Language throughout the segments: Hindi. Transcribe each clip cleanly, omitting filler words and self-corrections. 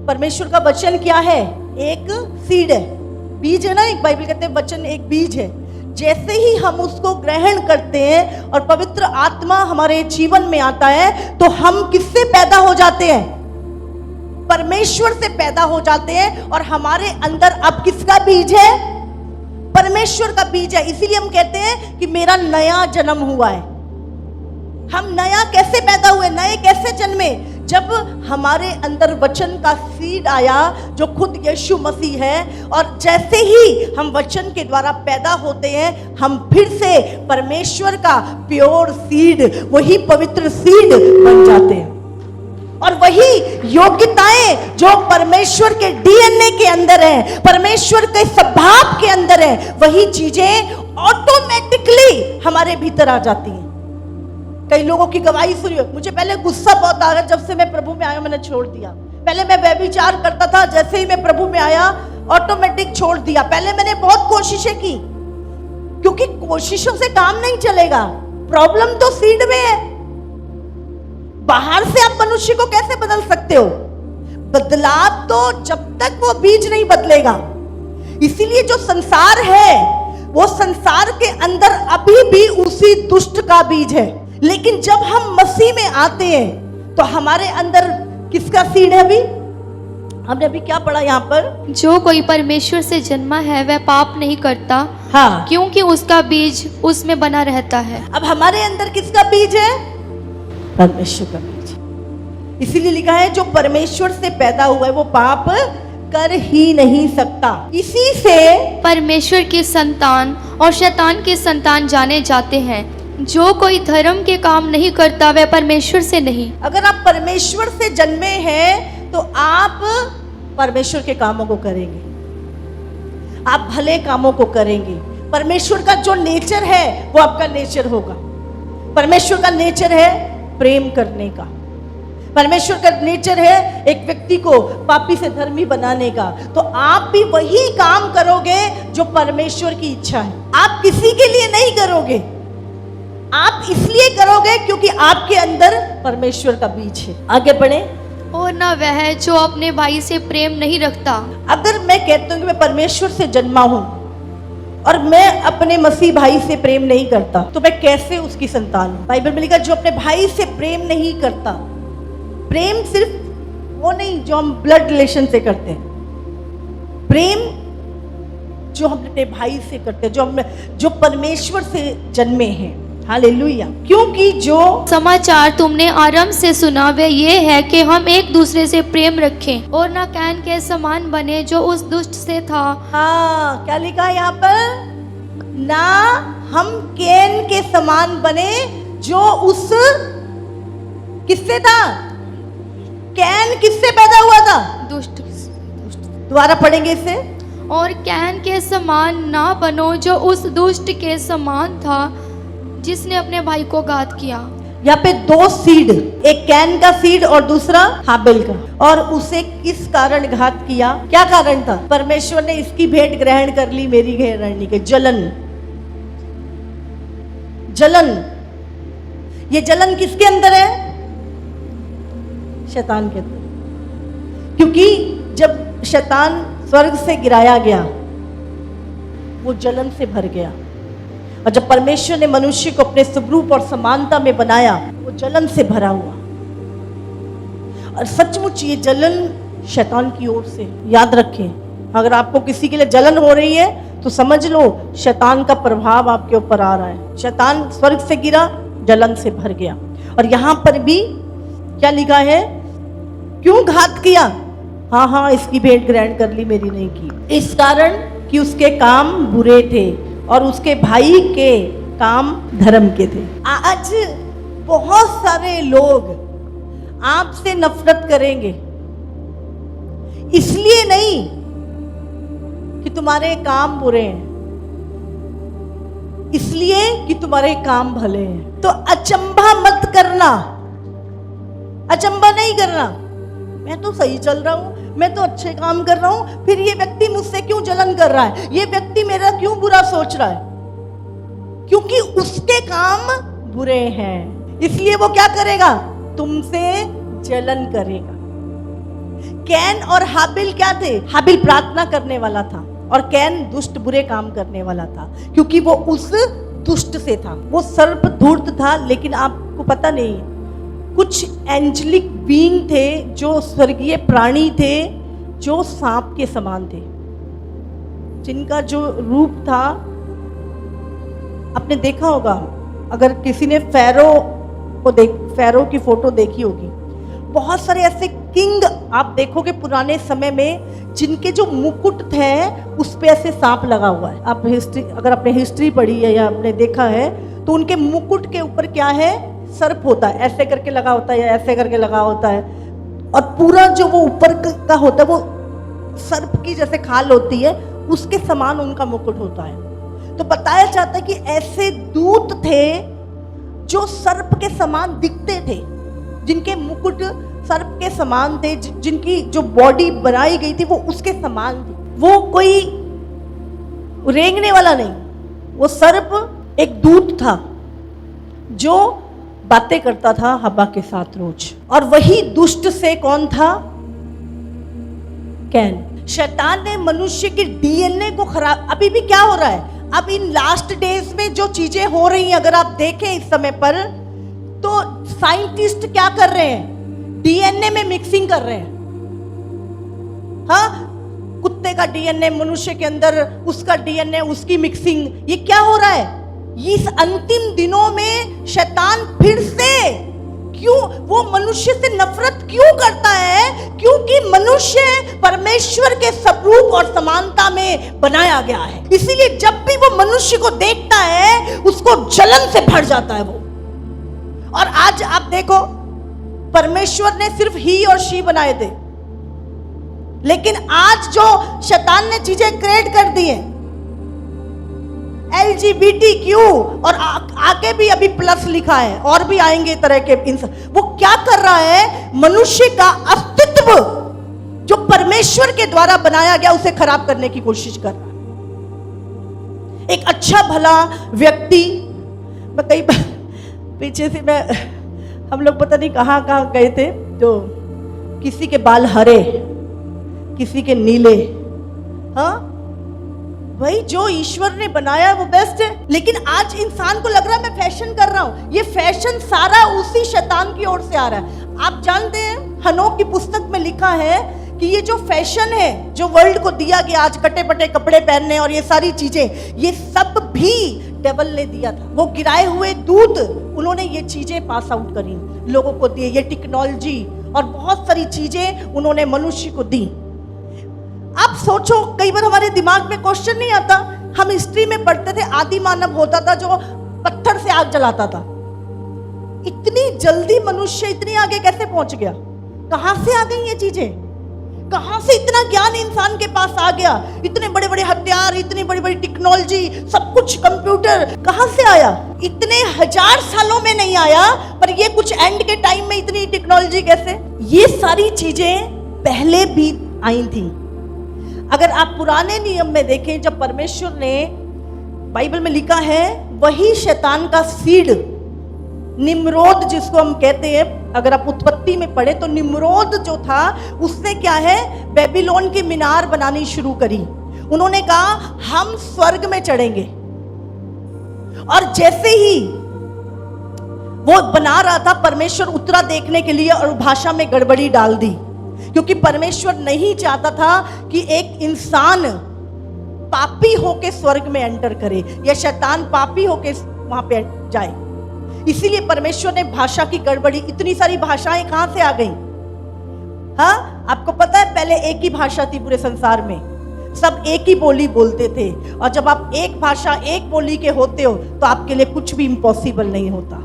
परमेश्वर का वचन क्या है? एक सीड है, बीज है ना। एक बाइबल कहते हैं वचन एक बीज है। जैसे ही हम उसको ग्रहण करते हैं और पवित्र आत्मा हमारे जीवन में आता है तो हम किससे पैदा हो जाते हैं? परमेश्वर से पैदा हो जाते हैं। और हमारे अंदर अब किसका बीज है? परमेश्वर का बीज है। इसीलिए हम कहते हैं कि मेरा नया जन्म हुआ है। हम नया कैसे पैदा हुए, नए कैसे जन्मे? जब हमारे अंदर वचन का सीड आया जो खुद यीशु मसीह है, और जैसे ही हम वचन के द्वारा पैदा होते हैं हम फिर से परमेश्वर का प्योर सीड, वही पवित्र सीड बन जाते हैं। और वही योग्यताएं जो परमेश्वर के डीएनए के अंदर है, परमेश्वर के स्वभाव के अंदर है, वही चीजें ऑटोमेटिकली हमारे भीतर आ जाती हैं। कई लोगों की गवाही सुनी, मुझे पहले गुस्सा बहुत आ रहा, जब से मैं प्रभु में आया मैंने छोड़ दिया। पहले मैं व्यभिचार करता था, जैसे ही मैं प्रभु में आया ऑटोमेटिक छोड़ दिया। पहले मैंने बहुत कोशिशें की, क्योंकि कोशिशों से काम नहीं चलेगा, प्रॉब्लम तो सीड में है। बाहर से आप मनुष्य को कैसे बदल सकते हो? बदलाव तो जब तक वो बीज नहीं बदलेगा। इसीलिए जो संसार है वो संसार के अंदर अभी भी उसी दुष्ट का बीज है। लेकिन जब हम मसीह में आते हैं तो हमारे अंदर किसका सीड है? अभी हमने अभी क्या पढ़ा यहाँ पर? जो कोई परमेश्वर से जन्मा है वह पाप नहीं करता, हाँ, क्योंकि उसका बीज उसमें बना रहता है। अब हमारे अंदर किसका बीज है? परमेश्वर का बीज। इसीलिए लिखा है जो परमेश्वर से पैदा हुआ है वो पाप कर ही नहीं सकता। इसी से परमेश्वर की संतान और शैतान की संतान जाने जाते हैं। जो कोई धर्म के काम नहीं करता वह परमेश्वर से नहीं। अगर आप परमेश्वर से जन्मे हैं तो आप परमेश्वर के कामों को करेंगे, आप भले कामों को करेंगे। परमेश्वर का जो नेचर है वो आपका नेचर होगा। परमेश्वर का नेचर है प्रेम करने का। परमेश्वर का नेचर है एक व्यक्ति को पापी से धर्मी बनाने का। तो आप भी वही काम करोगे जो परमेश्वर की इच्छा है। आप किसी के लिए नहीं करोगे, आप इसलिए करोगे क्योंकि आपके अंदर परमेश्वर का बीज है। आगे बढ़े। और न वह जो अपने भाई से प्रेम नहीं रखता। अगर मैं कहता हूं कि मैं परमेश्वर से जन्मा हूं और मैं अपने मसीह भाई से प्रेम नहीं करता तो मैं कैसे उसकी संतान हूं? बाइबल में लिखा जो अपने भाई से प्रेम नहीं करता। प्रेम सिर्फ वो नहीं जो हम ब्लड रिलेशन से करते हैं, प्रेम जो हम अपने भाई से करते हैं, जो परमेश्वर से जन्मे हैं। हालेलुया। क्योंकि जो समाचार तुमने आरंभ से सुना वह ये है कि हम एक दूसरे से प्रेम रखें और न कैन के समान बने जो उस दुष्ट से था। हाँ, क्या लिखा है यहाँ पर? ना हम कैन के समान बने जो उस किससे था? कैन किससे पैदा हुआ था? दुष्ट। दोबारा पढ़ेंगे इसे। और कैन के समान ना बनो जो उस दुष्ट के समान था जिसने अपने भाई को घात किया। यहाँ पे दो सीड, एक कैन का सीड और दूसरा हाबिल का। और उसे किस कारण घात किया? क्या कारण था? परमेश्वर ने इसकी भेंट ग्रहण कर ली मेरी घेरनी के। जलन। जलन, ये जलन किसके अंदर है? शैतान के अंदर। क्योंकि जब शैतान स्वर्ग से गिराया गया वो जलन से भर गया, और जब परमेश्वर ने मनुष्य को अपने स्वरूप और समानता में बनाया वो जलन से भरा हुआ। और सचमुच ये जलन शैतान की ओर से। याद रखें, अगर आपको किसी के लिए जलन हो रही है तो समझ लो शैतान का प्रभाव आपके ऊपर आ रहा है। शैतान स्वर्ग से गिरा, जलन से भर गया। और यहां पर भी क्या लिखा है? क्यों घात किया? हाँ, इसकी भेंट ग्रहण कर ली मेरी नहीं की। इस कारण कि उसके काम बुरे थे और उसके भाई के काम धर्म के थे। आज बहुत सारे लोग आपसे नफरत करेंगे, इसलिए नहीं कि तुम्हारे काम बुरे हैं, इसलिए कि तुम्हारे काम भले हैं। तो अचंभा मत करना, अचंभा नहीं करना। मैं तो सही चल रहा हूं, मैं तो अच्छे काम कर रहा हूं, फिर ये व्यक्ति मुझसे क्यों जलन कर रहा है? ये व्यक्ति मेरा क्यों बुरा सोच रहा है? क्योंकि उसके काम बुरे हैं, इसलिए वो क्या करेगा? तुमसे जलन करेगा। कैन और हाबिल क्या थे? हाबिल प्रार्थना करने वाला था और कैन दुष्ट बुरे काम करने वाला था, क्योंकि वो उस दुष्ट से था। वो सर्प धूर्त था, लेकिन आपको पता नहीं, कुछ एंजेलिक बीइंग थे जो स्वर्गीय प्राणी थे, जो सांप के समान थे, जिनका जो रूप था आपने देखा होगा। अगर किसी ने फैरो की फोटो देखी होगी, बहुत सारे ऐसे किंग आप देखोगे पुराने समय में, जिनके जो मुकुट थे उस पे ऐसे सांप लगा हुआ है। आप अगर आपने हिस्ट्री पढ़ी है या आपने देखा है तो उनके मुकुट के ऊपर क्या है? सर्प होता है, ऐसे करके लगा होता है या ऐसे करके लगा होता है, और पूरा जो वो ऊपर का होता है वो सर्प की जैसे खाल होती है, उसके समान उनका मुकुट होता है। तो बताया जाता है कि ऐसे दूत थे जो सर्प के समान दिखते थे, जिनके मुकुट सर्प के समान थे, जिनकी जो बॉडी बनाई गई थी वो उसके समान थी। वो कोई रेंगने वाला नहीं, वो सर्प एक दूत था जो बातें करता था हवा के साथ रोज। और वही दुष्ट से कौन था? कैन। शैतान ने मनुष्य के डीएनए को खराब, अभी भी क्या हो रहा है, अब इन लास्ट डेज में जो चीजें हो रही हैं, अगर आप देखें इस समय पर, तो साइंटिस्ट क्या कर रहे हैं? डीएनए में मिक्सिंग कर रहे हैं। हाँ, कुत्ते का डीएनए मनुष्य के अंदर, उसका डीएनए उसकी मिक्सिंग, ये क्या हो रहा है? इस अंतिम दिनों में शैतान फिर से क्यों, वो मनुष्य से नफरत क्यों करता है? क्योंकि मनुष्य परमेश्वर के स्वरूप और समानता में बनाया गया है। इसीलिए जब भी वो मनुष्य को देखता है उसको जलन से भर जाता है वो। और आज आप देखो, परमेश्वर ने सिर्फ ही और शी बनाए थे, लेकिन आज जो शैतान ने चीजें क्रिएट कर दी है, LGBTQ, और आगे भी अभी प्लस लिखा है, और भी आएंगे तरह के इंसान, वो क्या कर रहा है? मनुष्य का अस्तित्व जो परमेश्वर के द्वारा बनाया गया उसे खराब करने की कोशिश कर रहा है। एक अच्छा भला व्यक्ति, मैं कई पीछे से हम लोग पता नहीं कहाँ गए थे, तो किसी के बाल हरे, किसी के नीले, हाँ भाई जो ईश्वर ने बनाया है वो बेस्ट है। लेकिन आज इंसान को लग रहा है मैं फैशन कर रहा हूं, ये फैशन सारा उसी शैतान की ओर से आ रहा है। आप जानते हैं, हनोक की पुस्तक में लिखा है कि ये जो फैशन है जो वर्ल्ड को दिया गया, आज कटे पटे कपड़े पहनने और ये सारी चीजें, ये सब भी डेविल ने दिया था। वो गिराए हुए दूत, उन्होंने ये चीजें पास आउट करी, लोगों को दिए, ये टेक्नोलॉजी और बहुत सारी चीजें उन्होंने मनुष्य को दी। आप सोचो, कई बार हमारे दिमाग में क्वेश्चन नहीं आता, हम हिस्ट्री में पढ़ते थे आदि मानव होता था जो पत्थर से आग जलाता था। इतनी जल्दी मनुष्य इतनी आगे कैसे पहुंच गया? कहां से आ गई ये चीजें? कहां से इतना ज्ञान इंसान के पास आ गया? इतने बड़े बड़े हथियार, इतनी बड़ी बड़ी टेक्नोलॉजी, सब कुछ कंप्यूटर कहां से आया? इतने हजार सालों में नहीं आया, पर ये कुछ एंड के टाइम में इतनी टेक्नोलॉजी कैसे? ये सारी चीजें पहले भी आई थी। अगर आप पुराने नियम में देखें, जब परमेश्वर ने, बाइबल में लिखा है, वही शैतान का सीड निम्रोद जिसको हम कहते हैं, अगर आप उत्पत्ति में पढ़े तो निम्रोद जो था उसने क्या है, बेबीलोन की मीनार बनानी शुरू करी। उन्होंने कहा हम स्वर्ग में चढ़ेंगे, और जैसे ही वो बना रहा था, परमेश्वर उतरा देखने के लिए और भाषा में गड़बड़ी डाल दी, क्योंकि परमेश्वर नहीं चाहता था कि एक इंसान पापी होके स्वर्ग में एंटर करे या शैतान पापी होके वहां पे जाए। इसीलिए परमेश्वर ने भाषा की गड़बड़ी, इतनी सारी भाषाएं कहां से आ गई? हाँ, आपको पता है पहले एक ही भाषा थी पूरे संसार में, सब एक ही बोली बोलते थे, और जब आप एक भाषा एक बोली के होते हो तो आपके लिए कुछ भी इम्पॉसिबल नहीं होता।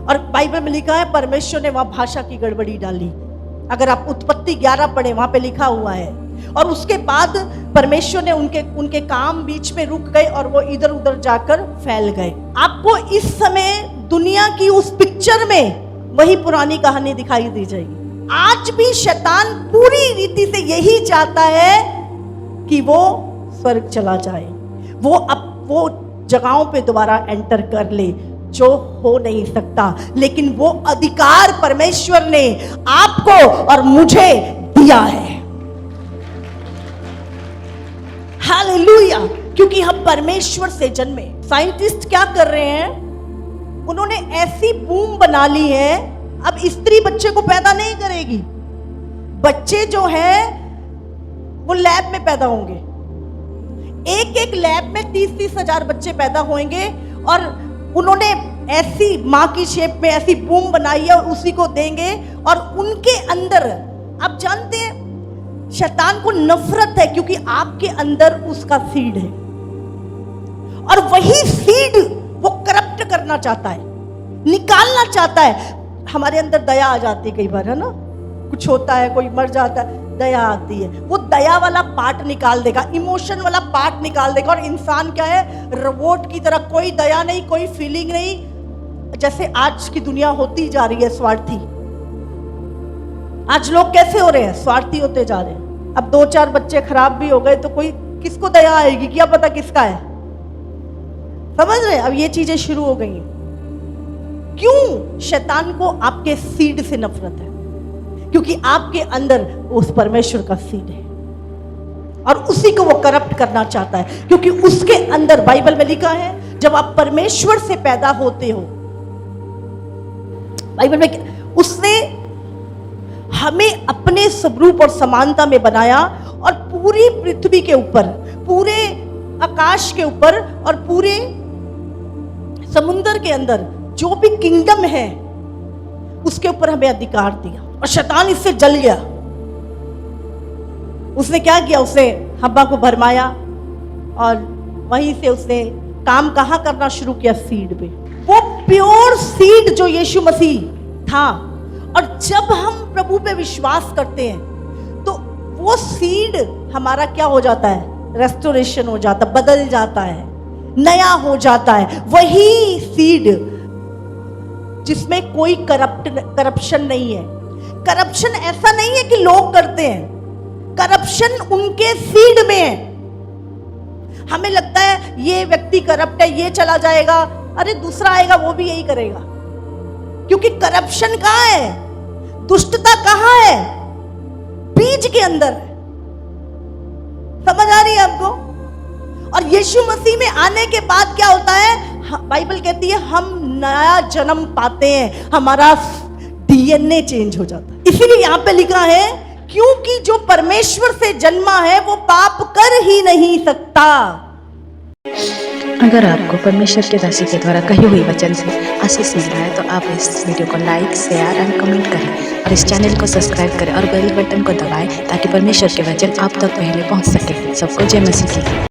और बाइबल में लिखा है परमेश्वर ने वहां भाषा की गड़बड़ी डाली। अगर आप उत्पत्ति 11 पढ़े, वहां पे लिखा हुआ है। और उसके बाद परमेश्वर ने उनके काम बीच में रुक गए और वो इधर उधर जाकर फैल गए। आपको इस समय दुनिया की उस पिक्चर में वही पुरानी कहानी दिखाई दी जाएगी। आज भी शैतान पूरी रीति से यही चाहता है कि वो स्वर्ग चला जाए, वो जगहों पे दोबारा एंटर कर ले जो हो नहीं सकता। लेकिन वो अधिकार परमेश्वर ने आपको और मुझे दिया है। हालेलुया, क्योंकि हम परमेश्वर से जन्मे। साइंटिस्ट क्या कर रहे हैं, उन्होंने ऐसी बूम बना ली है, अब स्त्री बच्चे को पैदा नहीं करेगी। बच्चे जो हैं वो लैब में पैदा होंगे। एक एक लैब में 30-30 हजार बच्चे पैदा होंगे, और उन्होंने ऐसी माँ की शेप में ऐसी बूम बनाई है और उसी को देंगे। और उनके अंदर, आप जानते हैं, शैतान को नफरत है क्योंकि आपके अंदर उसका सीड है, और वही सीड वो करप्ट करना चाहता है, निकालना चाहता है। हमारे अंदर दया आ जाती है कई बार, है ना, कुछ होता है, कोई मर जाता है, दया आती है, वो दया वाला पार्ट निकाल देगा, इमोशन वाला पार्ट निकाल देगा, और इंसान क्या है, रोबोट की तरह, कोई दया नहीं, कोई फीलिंग नहीं। जैसे आज की दुनिया होती जा रही है स्वार्थी। आज लोग कैसे हो रहे हैं, स्वार्थी होते जा रहे हैं। अब 2-4 बच्चे खराब भी हो गए तो कोई, किसको दया आएगी, क्या पता किसका है, समझ रहे हैं। अब ये चीजें शुरू हो गई हैं। क्यों? शैतान को आपके सीड से नफरत है, क्योंकि आपके अंदर उस परमेश्वर का सीड है, और उसी को वो करप्ट करना चाहता है। क्योंकि उसके अंदर बाइबल में लिखा है, जब आप परमेश्वर से पैदा होते हो, बाइबल में उसने हमें अपने स्वरूप और समानता में बनाया, और पूरी पृथ्वी के ऊपर, पूरे आकाश के ऊपर, और पूरे समुद्र के अंदर जो भी किंगडम है उसके ऊपर हमें अधिकार दिया। और शैतान इससे जल गया। उसने क्या किया, उसने हव्वा को भरमाया, और वहीं से उसने काम कहाँ करना शुरू किया, सीड पे। वो प्योर सीड जो यीशु मसीह था, और जब हम प्रभु पे विश्वास करते हैं तो वो सीड हमारा क्या हो जाता है, रेस्टोरेशन हो जाता, बदल जाता है, नया हो जाता है। वही सीड जिसमें कोई करप्शन नहीं है। करप्शन ऐसा नहीं है कि लोग करते हैं, करप्शन उनके सीड में है। हमें लगता है ये व्यक्ति करप्ट है, ये चला जाएगा, अरे दूसरा आएगा वो भी यही करेगा। क्योंकि करप्शन कहाँ है, दुष्टता कहाँ है, बीज के अंदर है। समझ आ रही है आपको? और यीशु मसीह में आने के बाद क्या होता है, बाइबल कहती है हम नया जन्म पाते हैं, हमारा डीएनए चेंज हो जाता है। इसीलिए यहाँ पे लिखा है, क्योंकि जो परमेश्वर से जन्मा है वो पाप कर ही नहीं सकता। अगर आपको परमेश्वर के दासी के द्वारा कही हुई वचन से आशीष मिल रहा है तो आप इस वीडियो को लाइक, शेयर एंड कमेंट करें, और इस चैनल को सब्सक्राइब करें और बेल बटन को दबाएं ताकि परमेश्वर के वचन आप तक पहले पहुंच सके। सबको जय मसीह की।